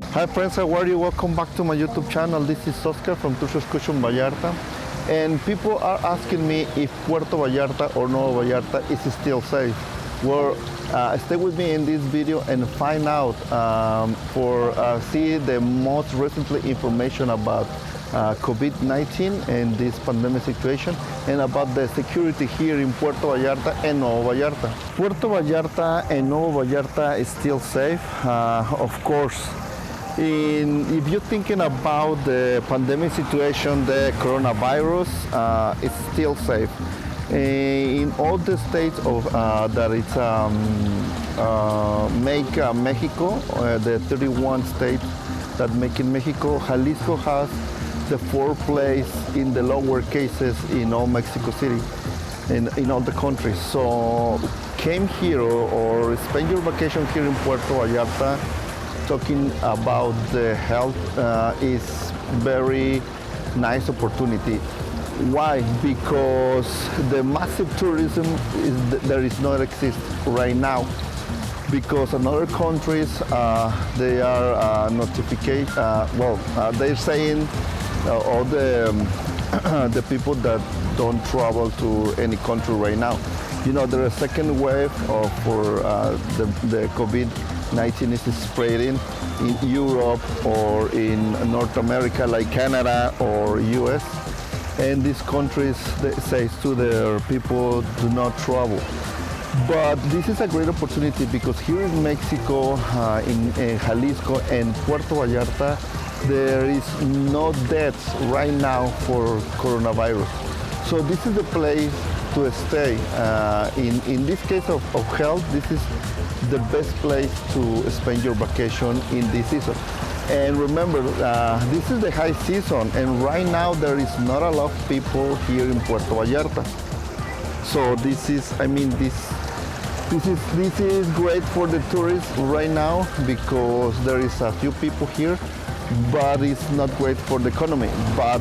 Hi friends, how are you? Welcome back to my YouTube channel. This is Oscar from Puerto Vallarta. And people are asking me if Puerto Vallarta or Nuevo Vallarta is still safe. Well, stay with me in this video and find out see the most recently information about COVID-19 and this pandemic situation, and about the security here in Puerto Vallarta and Nuevo Vallarta. Puerto Vallarta and Nuevo Vallarta is still safe, of course. If you're thinking about the pandemic situation, the coronavirus, it's still safe. In all the states that it's make Mexico, the 31 states that make in Mexico, Jalisco has the fourth place in the lower cases in all Mexico City, in all the countries. So came here or spend your vacation here in Puerto Vallarta, talking about the health is very nice opportunity. Why? Because the massive tourism there is not exist right now. Because in other countries they are they're saying all the people that don't travel to any country right now. You know, there is a second wave for the COVID-19 is spreading in Europe or in North America, like Canada or US. And these countries, they say to their people, do not travel. But this is a great opportunity because here in Mexico, in Jalisco and Puerto Vallarta, there is no deaths right now for coronavirus. So this is the place to stay. In this case of health, this is the best place to spend your vacation in this season. And remember, this is the high season, and right now there is not a lot of people here in Puerto Vallarta. So this is great for the tourists right now because there is a few people here, but it's not great for the economy. But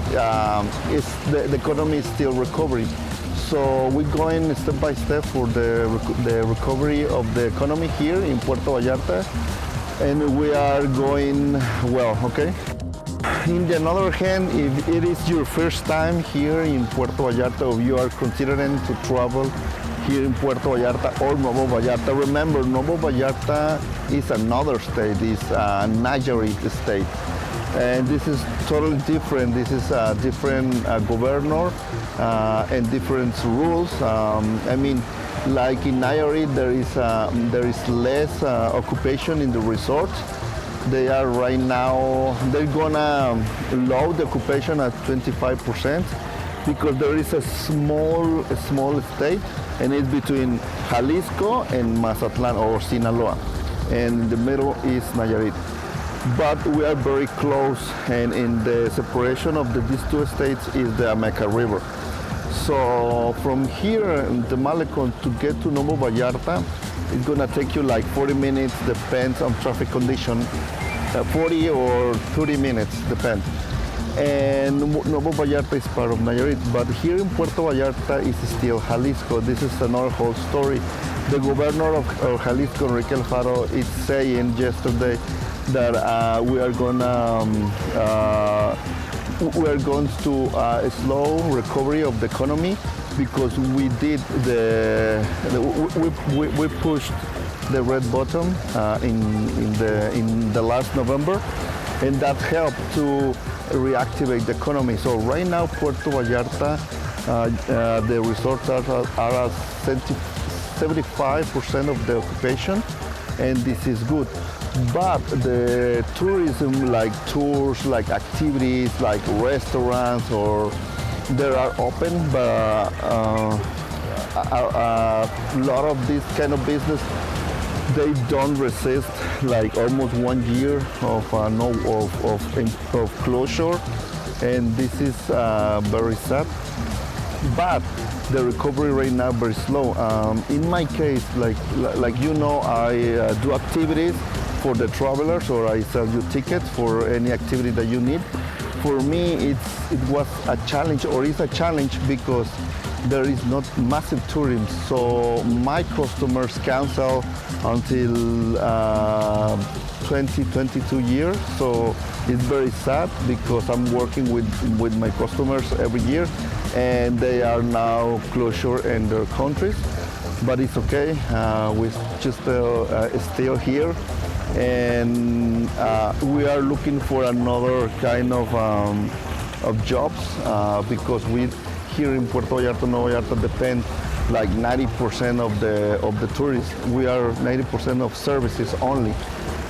the economy is still recovering. So we're going step by step for the recovery of the economy here in Puerto Vallarta, and we are going well, okay? On the other hand, if it is your first time here in Puerto Vallarta, or you are considering to travel here in Puerto Vallarta or Nuevo Vallarta, remember Nuevo Vallarta is another state, it's a Nayarit state. And this is totally different. This is a different governor and different rules. Like in Nayarit, there is less occupation in the resorts. They are right now, they're gonna lower the occupation at 25% because there is a small state, and it's between Jalisco and Mazatlan or Sinaloa, and in the middle is Nayarit. But we are very close, and in the separation of these two states is the Ameca River. So from here in the Malecon to get to Nuevo Vallarta, it's gonna take you like 40 minutes, depends on traffic condition, 40 or 30 minutes, depends. And Nuevo Vallarta is part of Nayarit, but here in Puerto Vallarta is still Jalisco. This is another whole story. The governor of Jalisco, Enrique Alfaro, is saying yesterday that we are going to a slow recovery of the economy because we did we pushed the red button in the last November, and that helped to reactivate the economy. So right now Puerto Vallarta, the resorts are at 75% of the occupation, and this is good. But the tourism, like tours, like activities, like restaurants, or they are open, but a lot of this kind of business, they don't resist like almost 1 year of closure, and this is very sad. But the recovery right now very slow. In my case, like you know, I do activities for the travelers, or I sell you tickets for any activity that you need. For me, it was a challenge, or is a challenge, because there is not massive tourism. So my customers cancel until 22 years, so it's very sad because I'm working with my customers every year, and they are now closure in their countries. But it's okay. We just still here, and we are looking for another kind of jobs because we here in Puerto Vallarta, Nueva Vallarta depend like 90% of the tourists. We are 90% of services only.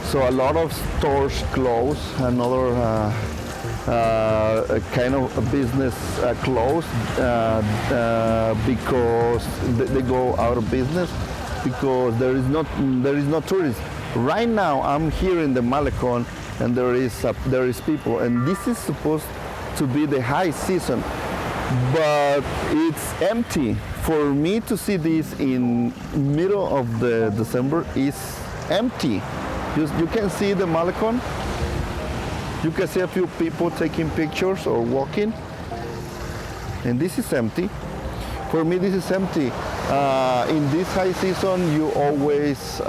So a lot of stores close. Another kind of a business closed because they go out of business because there is no tourists. Right now I'm here in the Malecon and there is people, and this is supposed to be the high season, but it's empty. For me to see this in middle of the December is empty. You can see the Malecon. You can see a few people taking pictures or walking, and this is empty. For me, this is empty. In this high season, you always,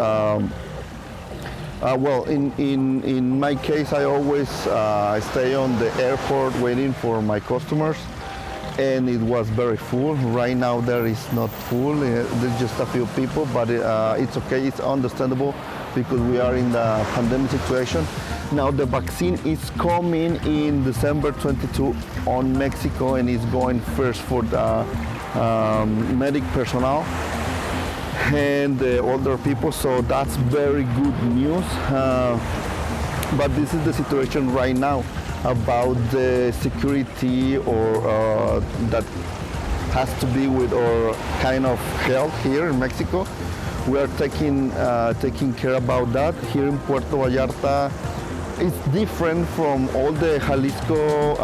well, in my case, I always stay on the airport waiting for my customers, and it was very full. Right now, there is not full. There's just a few people, but it's okay. It's understandable because we are in the pandemic situation. Now the vaccine is coming in December 22 on Mexico, and it's going first for the medic personnel and the older people, so that's very good news. But this is the situation right now about the security or that has to be with our kind of health here in Mexico. We are taking care about that here in Puerto Vallarta. It's different from all the Jalisco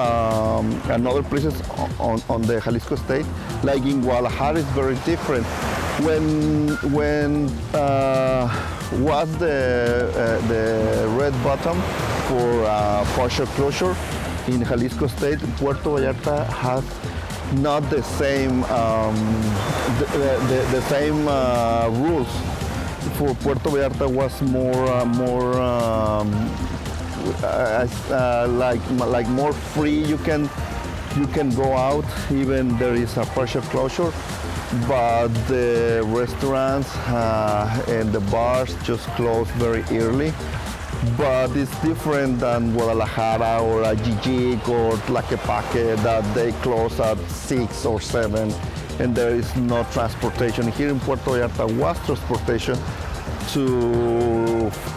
and other places on the Jalisco state. Like in Guadalajara, it's very different. When was the red button for partial closure in Jalisco state, Puerto Vallarta has not the same the same rules. For Puerto Vallarta was more like more free. You can go out even there is a partial closure, but the restaurants and the bars just close very early. But it's different than Guadalajara or Ajijic or Tlaquepaque that they close at 6 or 7 and there is no transportation. Here in Puerto Vallarta was transportation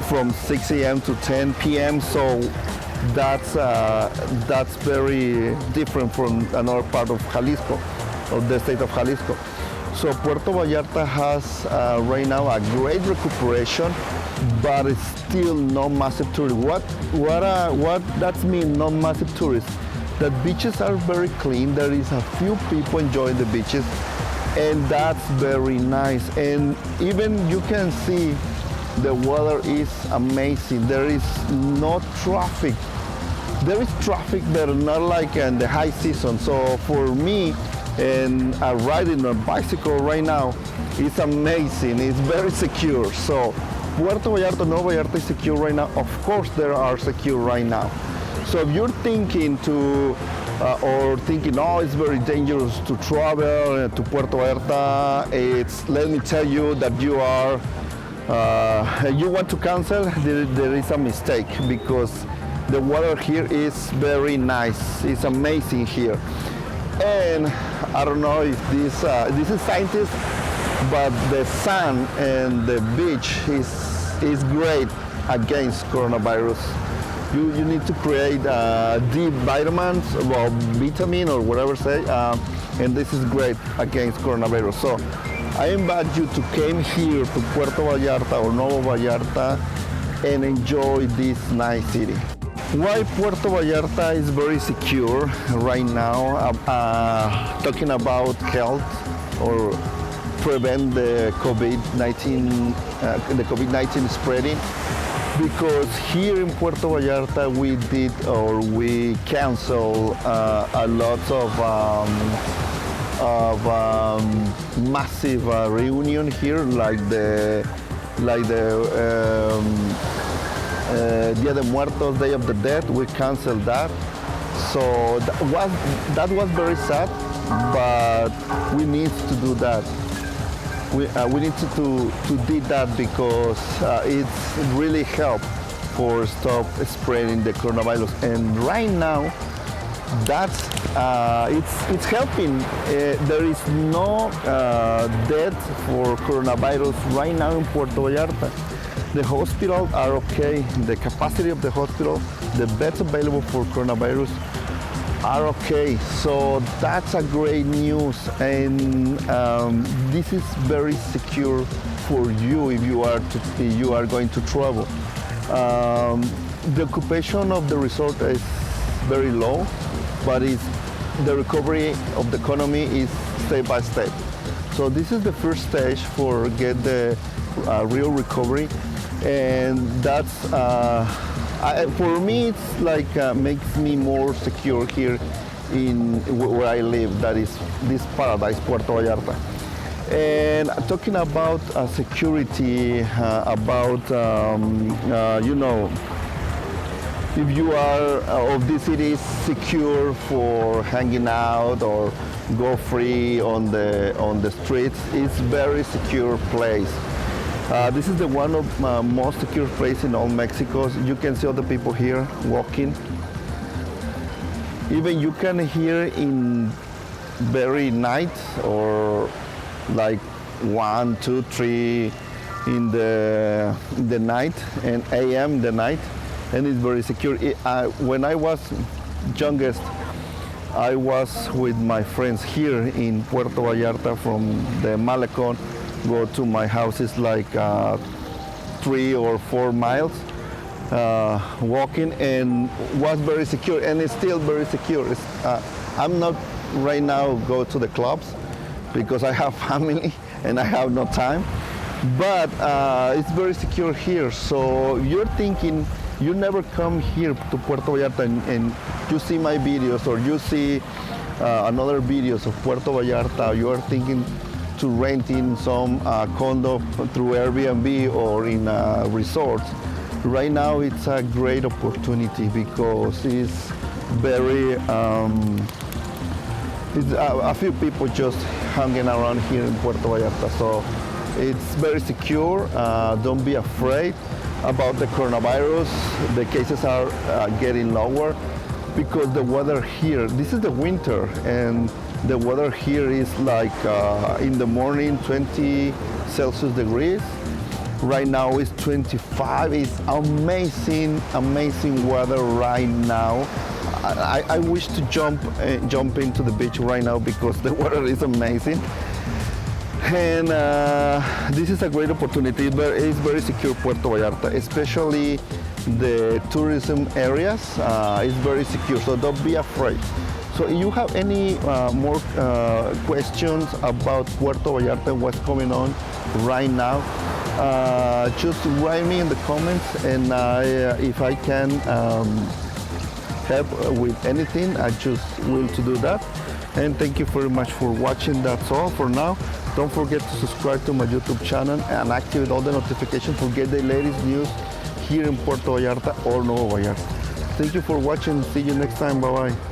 from 6 a.m. to 10 p.m. So that's very different from another part of Jalisco, of the state of Jalisco. So Puerto Vallarta has right now a great recuperation, but it's still no massive tourism. What that means, no massive tourists? The beaches are very clean. There is a few people enjoying the beaches, and that's very nice. And even you can see the weather is amazing. There is no traffic. There is traffic, but not like in the high season. So for me, and riding a bicycle right now, it's amazing. It's very secure. So Puerto Vallarta, Nueva Vallarta is secure right now. Of course, they are secure right now. So if you're thinking oh, it's very dangerous to travel to Puerto Vallarta, let me tell you that you want to cancel, there is a mistake, because the weather here is very nice. It's amazing here. And I don't know if this is scientist, but the sun and the beach is great against coronavirus. You need to create D vitamins, well, vitamin or whatever say, and this is great against coronavirus. So I invite you to come here to Puerto Vallarta or Nueva Vallarta and enjoy this nice city. Why Puerto Vallarta is very secure right now, talking about health or prevent the COVID-19 spreading, because here in Puerto Vallarta we cancel a lot of massive reunion here, like the Dia de Muertos, Day of the Dead, we canceled that. So that was very sad, but we need to do that. We need to do that because it's really help for stop spreading the coronavirus. And right now, that's it's helping. There is no death for coronavirus right now in Puerto Vallarta. The hospitals are okay. The capacity of the hospital, the beds available for coronavirus are okay. So that's a great news, and this is very secure for you if you are going to travel. The occupation of the resort is very low, but the recovery of the economy is step by step. So this is the first stage for get the real recovery, and that's for me it's like makes me more secure here in where I live. That is this paradise, Puerto Vallarta. And talking about security, about if you are of this city is secure for hanging out or go free on the streets, it's very secure place. This is the one of most secure place in all Mexico. You can see all the people here walking. Even you can hear in very night or like 1, 2, 3 in the night and AM the night, and it's very secure. When I was youngest, I was with my friends here in Puerto Vallarta. From the Malecon go to my house is like 3 or 4 miles walking, and was very secure, and it's still very secure. I'm not right now go to the clubs because I have family and I have no time, but it's very secure here. So if you're thinking you never come here to Puerto Vallarta and you see my videos or you see another videos of Puerto Vallarta, you are thinking to rent in some condo through Airbnb or in resorts, right now it's a great opportunity because it's very it's a few people just hanging around here in Puerto Vallarta, so it's very secure. Don't be afraid about the coronavirus. The cases are getting lower because the weather here, this is the winter, and the weather here is like in the morning 20 Celsius degrees. Right now it's 25. It's amazing weather right now. I wish to jump into the beach right now because the weather is amazing. And this is a great opportunity, but it's very secure Puerto Vallarta, especially the tourism areas. It's very secure, so don't be afraid. So if you have any more questions about Puerto Vallarta and what's going on right now, just write me in the comments, and if I can help with anything, I just will to do that. And thank you very much for watching. That's all for now. Don't forget to subscribe to my YouTube channel and activate all the notifications to get the latest news here in Puerto Vallarta or Nuevo Vallarta. Thank you for watching. See you next time. Bye bye.